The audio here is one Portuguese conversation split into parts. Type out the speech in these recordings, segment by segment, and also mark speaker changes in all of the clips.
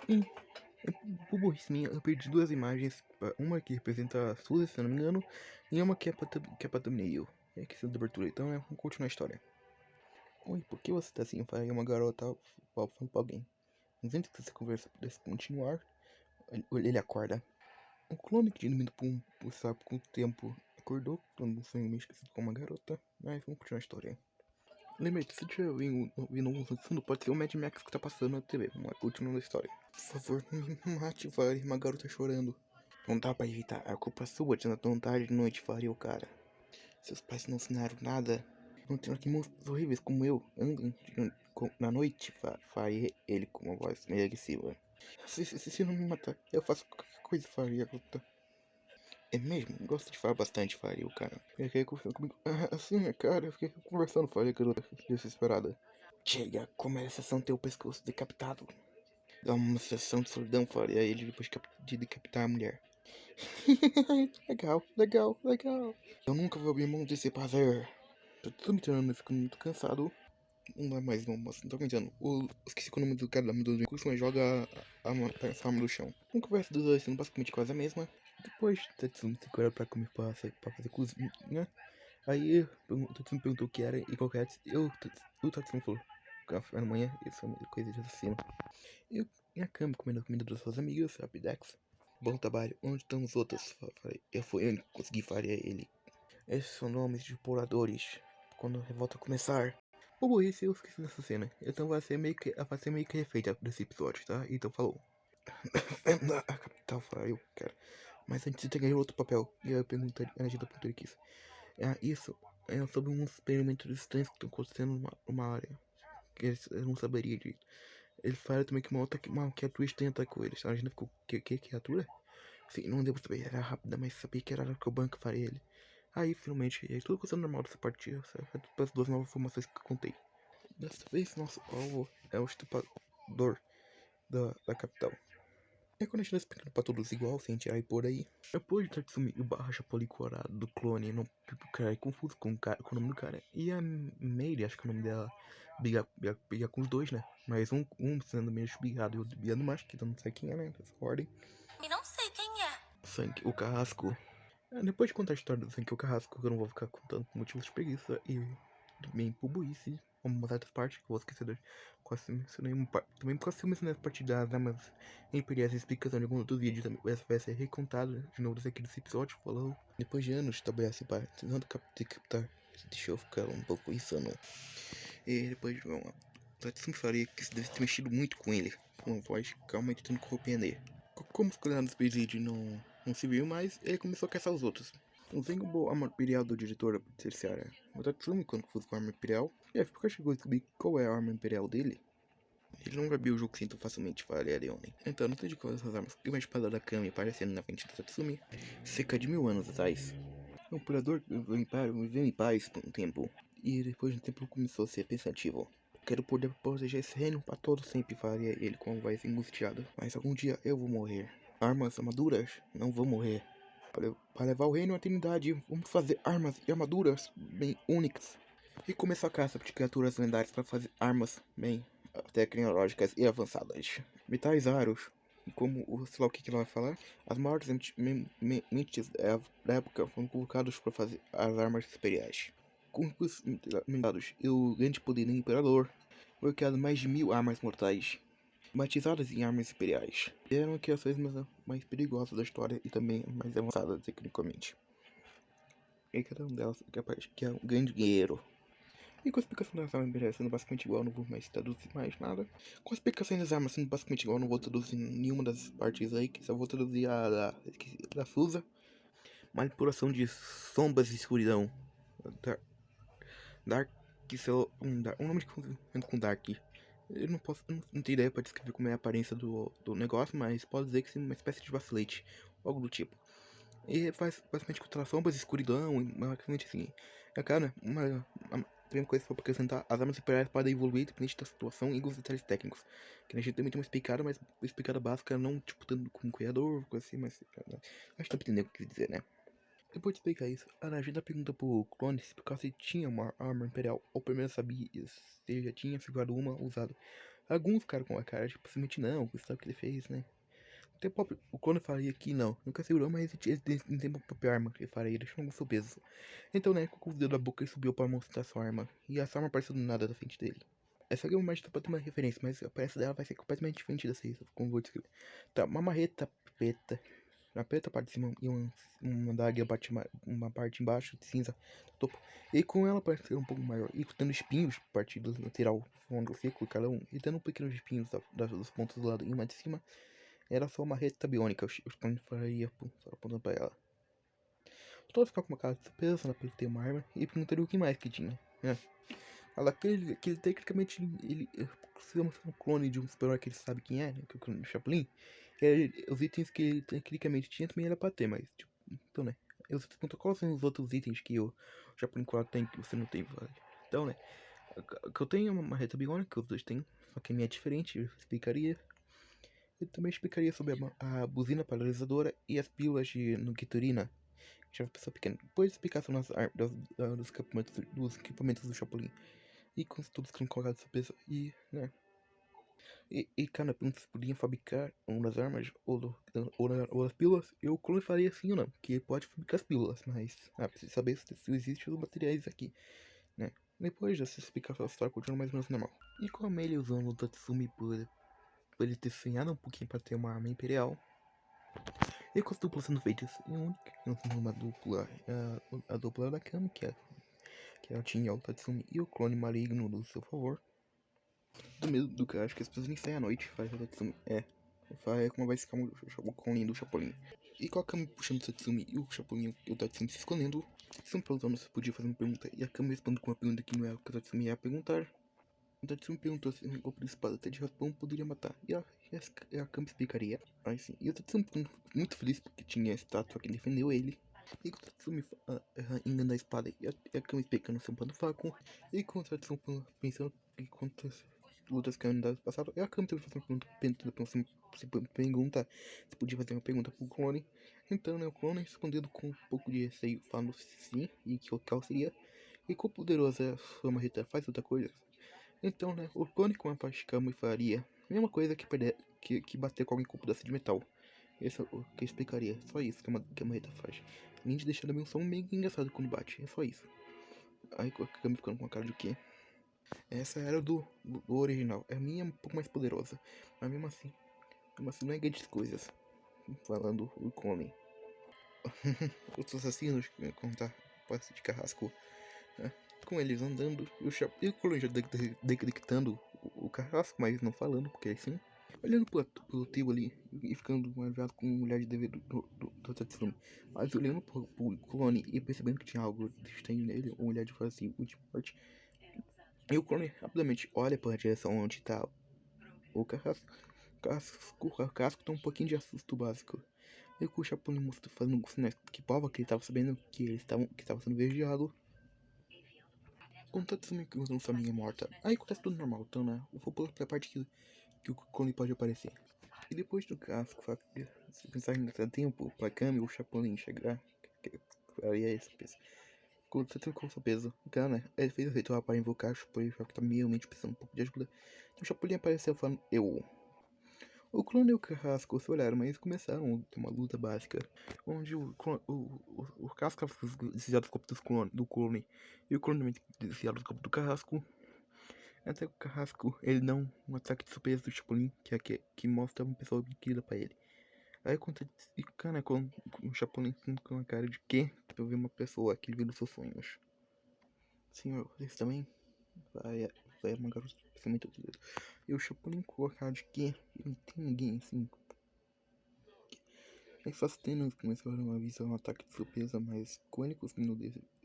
Speaker 1: E, por burrice minha, eu perdi duas imagens. Uma que representa a Suzy, se eu não me engano, e uma que é pra thumbnail. É questão de abertura, então vamos continuar a história. Oi, por que você tá assim? Vai uma garota falando pra alguém. Mas antes que essa conversa pudesse continuar, ele acorda. O clone que tinha dormido por sapo com o tempo acordou, tendo um sonho meio esquecido com uma garota. Mas vamos continuar a história. Lembre-se, se tiver ouvindo algum fundo, pode ser o Mad Max que tá passando na TV. Vamos lá, continuando a história. Por favor, não me mate, Vale. Uma garota chorando. Não dá pra evitar. A culpa é sua de andar tão tarde de noite, Vale, o cara. Seus pais não ensinaram nada. Não tem que monstros horríveis como eu andam na noite, Fare ele com uma voz meio agressiva. Se não me matar, eu faço qualquer coisa, Faria, garota. É mesmo? Gosto de falar bastante, Faria, o cara. Ele quer conversar comigo. Assim, cara, eu fiquei conversando, Faria, garota, desesperada. Chega, começa a sessão ter o pescoço decapitado. Dá uma sessão de solidão, Faria, ele depois de decapitar a mulher. Legal, legal, legal. Eu nunca vou abrir mão desse prazer. Tô tudo me tornando, ficando muito cansado. Não dá mais, não, mas não tô aguentando. Esqueci o nome do cara da mudança de curso, mas joga essa arma no chão. Uma conversa dos dois sendo basicamente quase a mesma. Depois, Tatsumi se cura pra comer pra fazer cozinha, né? Aí, o Tatsumi perguntou o que era e qual que era. O Tatsumi falou: café da manhã, isso é coisa de assassino. Eu, na cama, comendo a comida das suas amigas, Rapidex. Bom trabalho, onde estão os outros? Falei, eu que consegui fazer ele. Esses são nomes de exploradores. Quando a revolta começar. O burrice, eu esqueci dessa cena. Então vai ser meio que refeita desse episódio, tá? Então falou. Defenda a capital, falei, cara. Mas antes de ganhar outro papel. E aí eu perguntei, a agenda perguntou o que isso. Isso é sobre uns experimentos estranhos que estão acontecendo numa área. Que eu não saberia direito. Ele fala também que uma criatura estranha atacou eles. A agenda ficou, que criatura? Sim, não deu pra saber, era rápida, mas sabia que era que o banco faria ele. Aí, finalmente, tudo aconteceu normal dessa partida, as duas novas informações que eu contei. Dessa vez, nosso alvo é o estuprador da capital. É quando a gente tá explicando pra todos igual, sem tirar e por aí. Depois de Tatsumi e o barra policorado do clone, não ficar confuso com o nome do cara. E a Meire, acho que é o nome dela, brigar com os dois, né? Mas um sendo meio brigado e o outro brigando mais, que eu não sei quem é, né? Dessa ordem.
Speaker 2: E não sei quem é.
Speaker 1: Sangue, o carrasco. Depois de contar a história do Sangue, o carrasco, eu não vou ficar contando por motivos de preguiça e também por burrice, como certas partes que eu vou esquecer de quase mencionei também quase mencionei as partes das armas imperiais, explicação de algum outro vídeo também vai ser recontado de novo aqui desse episódio, falou. Depois de anos de trabalhar esse par, tentando captar, deixa eu ficar um pouco insano. E depois de uma Tatsuki faria que se deve ter mexido muito com ele, com uma voz calma e tentando compreender. Como os coordenados do presídio não se viu mais, ele começou a caçar os outros. Não tem o arma imperial do diretor terciária. O Tatsumi, quando confuso com a arma imperial, porque chegou a descobrir qual é a arma imperial dele. Ele não abriu o jogo assim tão facilmente, falei a Leone. Então, não sei de quais essas armas. E uma espada da Kami aparecendo na frente do Tatsumi, cerca de 1000 anos atrás. O imperador do Império viveu em paz por um tempo, e depois de um tempo começou a ser pensativo. Quero poder proteger esse reino para todo sempre, faria ele com a voz angustiada. Mas algum dia eu vou morrer. Armas, armaduras, não vou morrer. Para levar o reino à eternidade, vamos fazer armas e armaduras bem únicas. E começar a caça de criaturas lendárias para fazer armas bem tecnológicas e avançadas. Metais raros, como sei lá o que ela vai falar, as maiores mentes da época foram colocados para fazer as armas imperiais. Com os militares e o grande poder do imperador, foi criado mais de 1000 armas mortais, batizadas em armas imperiais. Eram criações mais perigosas da história e também mais avançadas tecnicamente. E cada uma delas que é um grande guerreiro. E com a explicação das armas imperiais sendo basicamente igual, não vou mais traduzir mais nada. Com a explicação das armas sendo basicamente igual, não vou traduzir nenhuma das partes aí, que só vou traduzir a da Susa. Manipulação de sombras e escuridão. Dark, um nome com Dark. Eu não tenho ideia para descrever como é a aparência do negócio, mas pode dizer que seja uma espécie de vacilete, algo do tipo. E faz basicamente contra sombras, escuridão, e basicamente assim. É cara, a primeira coisa que eu vou acrescentar, as armas imperiais podem evoluir dependente da situação e dos detalhes técnicos. Que a gente também tem uma explicada, mas uma explicada básica, não tipo tanto como criador, coisa assim, mas acho que tá entendendo o que eu quis dizer, né? Depois de explicar isso, a agenda pergunta pro clone se por causa se tinha uma arma imperial, ou primeiro sabia se já tinha segurado uma usado. Alguns ficaram com a cara, tipo, simplesmente não, gostava o que ele fez, né? Até o clone faria que não, nunca segurou, mas ele tem uma própria arma que ele faria, deixando com seu peso. Então, né, com o dedo da boca ele subiu para mostrar sua arma, e essa arma apareceu do nada da frente dele. Essa aqui é uma imagem pra ter uma referência, mas a aparência dela vai ser completamente diferente dessa aí, como vou descrever. Tá, uma marreta preta, na preta parte de cima e uma daga bate uma parte embaixo, de cinza, topo. E com ela parece ser um pouco maior, e tendo espinhos parte do lateral, fundo seco, cada um, e tendo pequenos espinhos dos pontos do lado e uma de cima. Era só uma reta biônica, os planos faria só apontando pra ela. Todos ficaram com uma cara de surpresa na ter uma arma e perguntaram o que mais que tinha. Fala que ele tecnicamente ele se chama um clone de um super-herói que ele sabe quem é, né, que é o clone do Chapolin. Os itens que ele tecnicamente tinha também era pra ter, mas tipo, então né. Eu te pergunto quais são os outros itens que o Chapolin 4 tem que você não tem, vale? Então né, o que eu tenho é uma reta biônica, os dois têm, só que a minha é diferente, eu explicaria. Eu também explicaria sobre a buzina paralisadora e as pílulas de Nukiturina. Já uma pessoa pequena. Depois de explicar sobre dos equipamentos do Chapolin. E com todos que são colocados de surpresa. E, né? E cada pergunta se podia fabricar uma das armas ou as pílulas. Eu clone faria sim ou não. Que ele pode fabricar as pílulas, mas precisa saber se existem os materiais aqui, né? Depois já se explicar a história, continua mais ou menos normal. E como ele usando o Tatsumi por ele ter sonhado um pouquinho para ter uma arma imperial. E com as duplas sendo feitas em única, uma dupla, a dupla da Kami, que é a Chin, o Tatsumi e o clone maligno do seu favor. Do medo do que acho que as pessoas nem saem à noite, faz o Tatsumi, faz como vai ficar o clone do Chapolin. E com a Kami puxando o Tatsumi e o Chapolin e o Tatsumi se escondendo, o Tatsumi perguntando se podia fazer uma pergunta, e a Kami responde com uma pergunta que não é o que o Tatsumi ia perguntar. O Tatsumi perguntou se um golpe de espada até de raspão poderia matar, e a Kami explicaria. Aí sim, e o Tatsumi muito feliz porque tinha a estátua que defendeu ele. E com o Tatsumi engana a espada e a Kami explicando seu plano fraco. E com o Tatsumi pensando que quantas lutas que andaram passaram, e a Kami também fazendo uma pergunta se podia fazer uma pergunta pro clone. Então, né, o clone respondendo com um pouco de receio, falando sim, e que o qual seria. E quão poderosa a sua marreta faz outra coisa. Então, né, o clone com a parte Kami faria a mesma coisa que bater com alguém com um pedaço de metal. Esse é o que eu explicaria. Só isso que a marreta faz. Além de deixar também um som meio engraçado quando bate. É só isso. Aí a Kami ficando com a cara de quê? Essa era do original. A minha é um pouco mais poderosa. Mas mesmo assim não é grandes coisas. Falando o clone. Outros assassinos que contar passe de carrasco. Né? Com eles andando. E o clone já detectando o carrasco, mas não falando, porque assim. Olhando pro tio ali e ficando maravilhado com o olhar de dever do Tatsumi. Mas olhando pro clone e percebendo que tinha algo estranho nele, um olhar de vazio e de morte. E o clone rapidamente olha para a direção onde tá o carrasco. O carrasco tá um pouquinho de assusto básico. E com o Chapolin fazendo sinais que prova que ele tava sabendo que tava sendo vigiado. Com o Tatsumi usando sua amiga morta. Aí acontece tudo normal, então né? Eu vou pular pra parte que o clone pode aparecer. E depois do casco, se pensar em gastar tempo pra Kami ou Chapolin chegar, aí é esse peso. Quando você trocou seu peso, Kana, ele fez o ritual para invocar o Chapolin, já que tá realmente precisando um pouco de ajuda. Então o Chapolin apareceu falando, eu. O clone e o Carrasco se olharam, mas começaram a ter uma luta básica, onde o Carrasco desviado dos golpes do clone, e o clone também desviado dos golpes do Carrasco. Até o Carrasco, ele dá um ataque de surpresa do Chapolin, que mostra uma pessoa querida pra ele. Aí acontece, e cara, com o Chapolin com a cara de quê? Eu vi uma pessoa que viu dos seus sonhos. Senhor, esse também vai uma garota especialmente utilizada. E o Chapolin com a cara de quê? Não tem ninguém assim. Aí só tendo começaram a avisar um ataque de surpresa, mas com ele conseguindo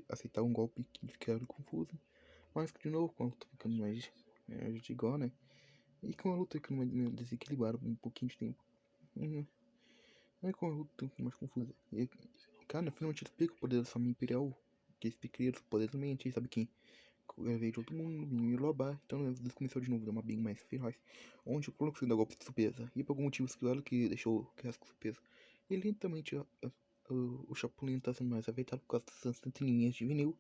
Speaker 1: aceitar um golpe que eles ficaram confusos. Mas de novo, com a luta ficando mais de igual, né? E com a luta ficando mais desequilibrada um pouquinho de tempo. Aí com a luta mais confusa. E, cara, finalmente explica o poder da família imperial. Que explica o poder também, a gente sabe quem veio de outro mundo, vinha Lobar, então eles começaram de novo, deu uma bem mais feroz. Onde o Clone conseguiu dar golpe de surpresa. E por algum motivo, claro que deixou o Casco surpresa. E lentamente o Chapolin tá sendo mais afetado por causa dessas anteninhas de vinil.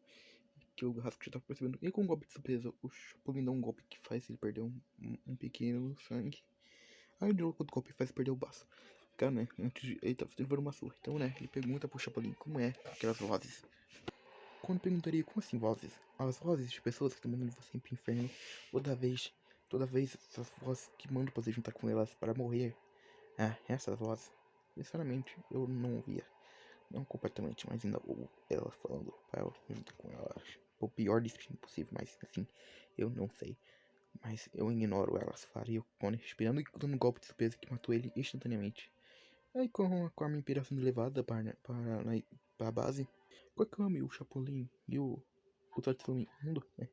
Speaker 1: que o Carrasco já tava percebendo. E com o golpe de surpresa, o Chapolin dá um golpe que faz ele perder um pequeno sangue. Aí de novo, quando o golpe faz ele perder o baço. Cara, né? Antes de, ele tava levando uma surra. Então, né? Ele pergunta pro Chapolin como é aquelas vozes. Quando perguntaria como assim vozes? As vozes de pessoas que estão mandando você pro inferno toda vez essas vozes que mandam você juntar com elas para morrer. Ah, essas vozes. Sinceramente, eu não ouvia. Não completamente, mas ainda ouvo ela falando para eu juntar com elas. O pior destino possível, mas assim, eu não sei. Mas eu ignoro elas. Faria o Cone respirando e dando um golpe de surpresa que matou ele instantaneamente. Aí com a arma Imperial sendo levada para a base, com a Kami, o Chapolin e o Tatsumi indo, né?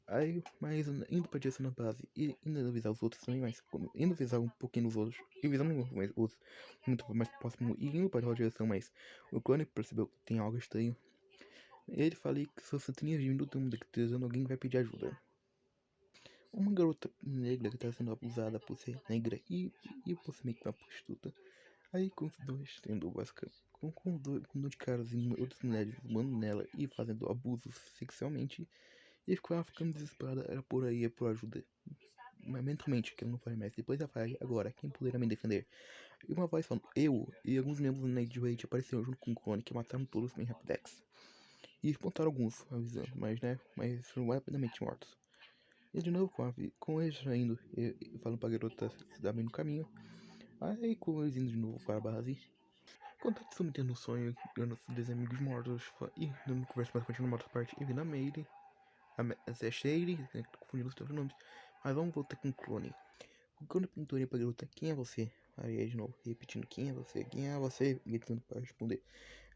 Speaker 1: Aí, mas indo pra direção da base e indo avisar os outros também, mas indo avisar um pouquinho os outros, e avisando mais os muito mais próximo e indo para a direção, mas o clone percebeu que tem algo estranho. Ele falou que se você tinha vindo do mundo que alguém vai pedir ajuda. Uma garota negra que tá sendo abusada por ser negra e por ser meio que uma prostituta. Aí com os dois tendo basicamente com dois caras e outras mulheres zoando nela e fazendo abusos sexualmente, e ficou ela ficando desesperada, era por aí, é por ajuda. Mas mentalmente, que ela não faz mais. Depois ela faz, agora, quem poderá me defender? E uma voz falando, eu e alguns membros do Night Raid apareceram junto com o clone, que mataram todos em Rapidex. E espantaram alguns, avisando, mas foram rapidamente mortos. E de novo com eles saindo e falando pra garota se dar bem no caminho. Aí com eles indo de novo para a base. Quando tá tendo um sonho, eu dos amigos mortos, e dando conversa mais continua uma outra parte, e vendo a Meire, a Shady, né, tô confundindo os dois nomes, mas vamos voltar com o clone. O clone perguntou pra garota, quem é você? Aí de novo, repetindo, quem é você? Quem é você? Gritando pra responder.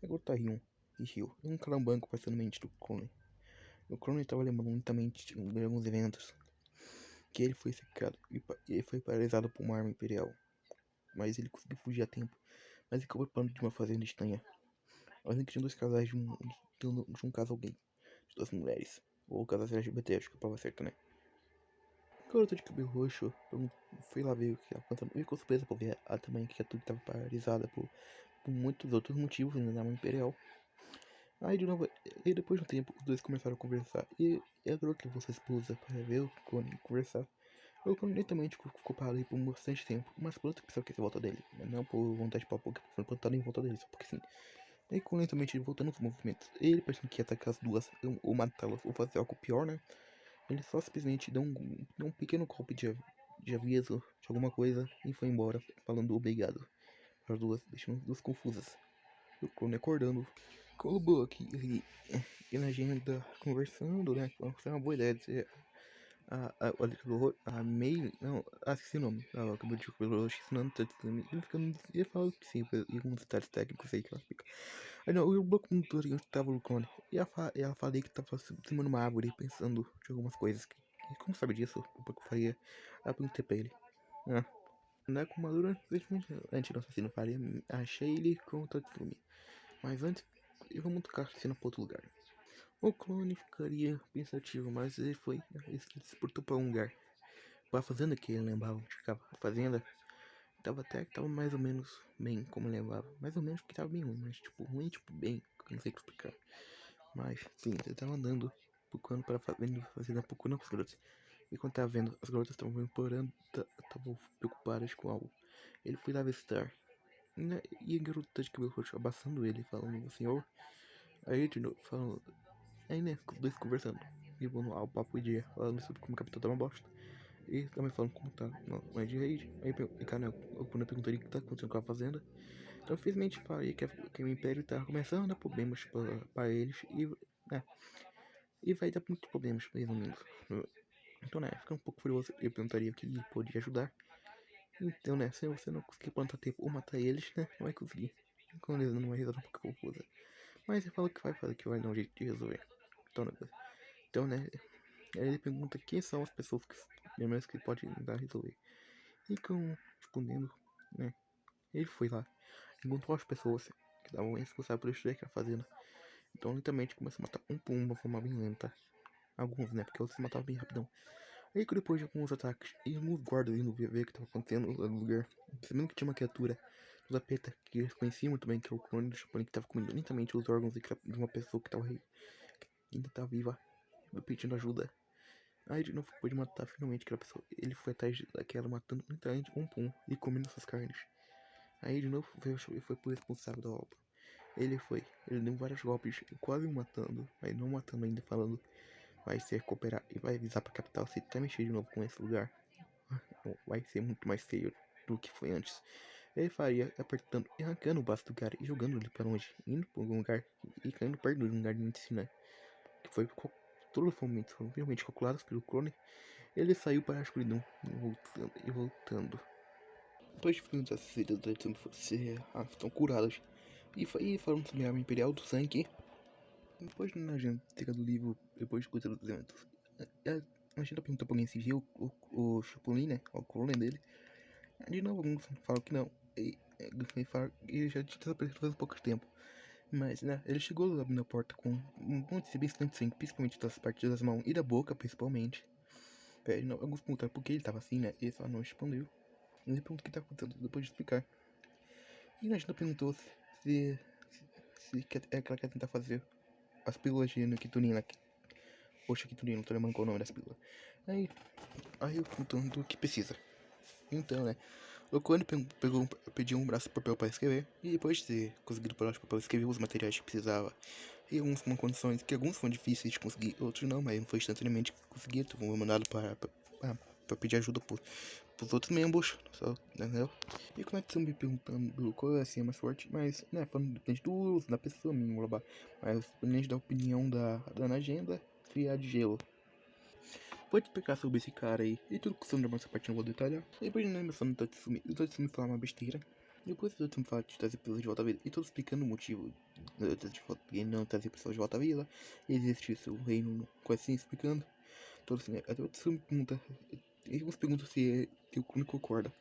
Speaker 1: A garota riu, e riu, e um calambanco passando mente do clone. O clone estava lembrando lentamente de alguns eventos, que ele foi secado e foi paralisado por uma arma imperial, mas ele conseguiu fugir a tempo, mas acabou parando de uma fazenda estranha. Assim que tinha dois casais de um casal gay, de duas mulheres, ou casais LGBT, acho que é a prova certa, né? A garota de cabelo roxo foi lá ver o que estava acontecendo e ficou surpresa por ver a também que a tudo estava paralisada por muitos outros motivos, ainda na arma imperial. Aí de novo, e depois de um tempo, os dois começaram a conversar e a garota levou sua esposa para ver o Cone conversar. O Cone lentamente ficou parado aí por bastante tempo, mas por outra pessoa que se volta dele, não por vontade própria, porque foi plantado em volta dele, só porque sim. Aí com lentamente ele voltando aos movimentos, ele parecendo que ia atacar as duas, ou matá-las, ou fazer algo pior, né? Ele só simplesmente deu um pequeno golpe de aviso de alguma coisa e foi embora, falando obrigado para as duas, deixando as duas confusas. E o clone acordando, colocou aqui e na agenda conversando, né? Foi uma boa ideia de ser a May, não, esqueci o nome, acabou de cabelo roxo, ensinando ele ficando, ele falou que sim, e alguns detalhes técnicos aí que ela fica. Aí não, o bloco monitor onde tava o clone, e ela falei que tava cima de uma árvore pensando de algumas coisas, e como sabe disso, o bloco faria, aí eu perguntei pra ele, andar com Madura, antes do assassino faria, achei ele com o Tatsumi, mas antes, vamos tocar a cena pra outro lugar. O clone ficaria pensativo, mas ele se transportou para um lugar. A fazenda que ele lembrava onde ficava. A fazenda tava mais ou menos bem como ele lembrava. Mais ou menos porque tava bem ruim, mas tipo, ruim, tipo, bem. Eu não sei explicar. Mas, sim, ele tava andando, procurando para a fazenda, procurando as garotas. E quando tava vendo, as garotas estavam implorando, estavam preocupadas com algo. Ele foi lá visitar. E a garota de cabelo roxo abraçando ele, falando, senhor. Aí de novo, falando, aí, né, os dois conversando. E vão ao papo de falando sobre como o capitão tá uma bosta. E também falando como tá no Ed Raid. Aí, cara, né, quando eu perguntei o que tá acontecendo com a fazenda. Então, infelizmente, falei que o Império tá começando a dar problemas pra eles. Né, e vai dar muitos problemas, resumindo. Então, né, fica um pouco furioso. Eu perguntaria o que ele podia ajudar. Então, né, se você não conseguir plantar tempo ou matar eles, né, não vai conseguir. Quando eles não vai resolver um pouco confusa. Mas ele fala que vai fazer, que vai dar um jeito de resolver. Então, né, aí ele pergunta quem são as pessoas que, menos que podem ajudar a resolver. E com respondendo, né, ele foi lá, encontrou as pessoas que estavam responsáveis por destruir aquela fazenda. Então, lentamente, começou a matar um por um de uma forma bem lenta. Alguns, né, porque outros se matavam bem rapidão. Aí, depois de alguns ataques, e alguns guardas indo ver o que estava acontecendo no lugar, percebendo que tinha uma criatura do Zapeta que eles conheciam muito bem, que é o clone do Chapolin, que estava comendo lentamente os órgãos de uma pessoa que estava ainda tá viva, pedindo ajuda. Aí de novo pôde matar finalmente aquela pessoa. Ele foi atrás daquela matando muita gente com um pum e comendo suas carnes. Aí de novo ele foi pro responsável da obra. Ele deu vários golpes, quase o matando, mas não matando ainda, falando vai se recuperar e vai avisar pra capital se tá mexendo de novo com esse lugar. Vai ser muito mais feio do que foi antes. Ele faria apertando e arrancando o braço do cara e jogando ele pra longe, indo pra algum lugar e caindo perto do lugar de medicina, que foi todos os momentos foram realmente calculados pelo clone. Ele saiu para a escuridão e voltando. Depois de perguntar se os estão curados e falando sobre a arma imperial do sangue. Depois na agenda do livro, depois de coisa dos eventos, a gente perguntou pra alguém se viu o Chapolin, né? O clone dele. De novo, alguns falam que não. Ele já tinha desaparecido faz pouco tempo. Mas, né, ele chegou lá na porta com um monte de bastante sangue, principalmente das partes das mãos e da boca, principalmente. Alguns perguntaram por que ele tava assim, né? E ele só não respondeu. Ele perguntou o que tá acontecendo depois de explicar. E a gente perguntou se ela quer tentar fazer as pílulas de Nikitunina. Poxa, Nikitunina, não tô lembrando qual é o nome das pílulas. Aí eu perguntando o que precisa. Então, né? O Cone pediu um braço de papel para escrever, e depois de ter conseguido parar de papel, escrever os materiais que precisava. E alguns com condições que alguns foram difíceis de conseguir, outros não, mas não foi instantaneamente que conseguia. Então foi mandado para pedir ajuda pros outros membros, só, entendeu? E como é que estão me perguntando qual é assim mais forte, mas, né, falando depende do uso, da pessoa, blá, blá, mas depende da opinião da na agenda, criar de gelo. Pode explicar sobre esse cara aí e tudo que você lembra dessa parte não vou detalhar. Depois de lembrança do Tatsumi fala uma besteira. Depois o Tatsumi fala de trazer pessoas de volta à vida. E todos explicando o motivo de não trazer pessoas de volta à vida. Existe seu reino com assim explicando. Todos assim, até o Tatsumi pergunta. E alguns perguntam se o Kuni concorda.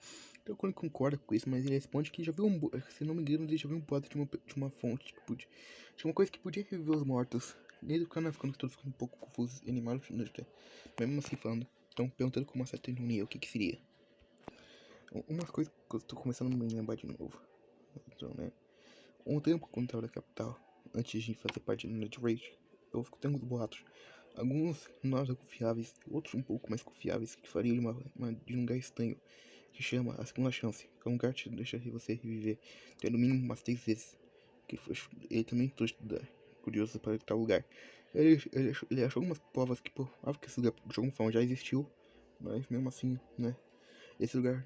Speaker 1: Então o Kuni concorda com isso, mas ele responde que já viu se não me engano, ele já viu um boato de uma fonte que podia. De uma coisa que podia reviver os mortos. E aí o cara ficando todos ficam um pouco confusos e animados, mesmo assim falando. Então perguntando como a Saturno unia, o que seria? Umas coisas que eu tô começando a me lembrar de novo. Então, né? Um tempo quando eu tava na capital, antes de fazer parte do Net Rage, eu fico tendo uns boatos. Alguns nada confiáveis, outros um pouco mais confiáveis, que fariam de um lugar estranho, que chama a segunda chance, que é um lugar que deixa você reviver, até no mínimo umas 3 vezes. Ele também trouxe curioso para tal lugar. Ele achou algumas provas que provavam que esse lugar de alguma forma já existiu, mas mesmo assim, né? Esse lugar,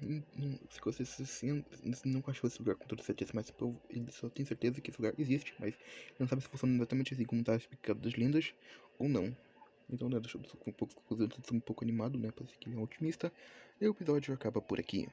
Speaker 1: se você não achou esse lugar com toda certeza, mas ele só tem certeza que esse lugar existe, mas não sabe se funciona exatamente assim como está explicado das lendas ou não. Então, né, deixa eu um pouco animado, né? Parece que ele é um otimista. E o episódio acaba por aqui.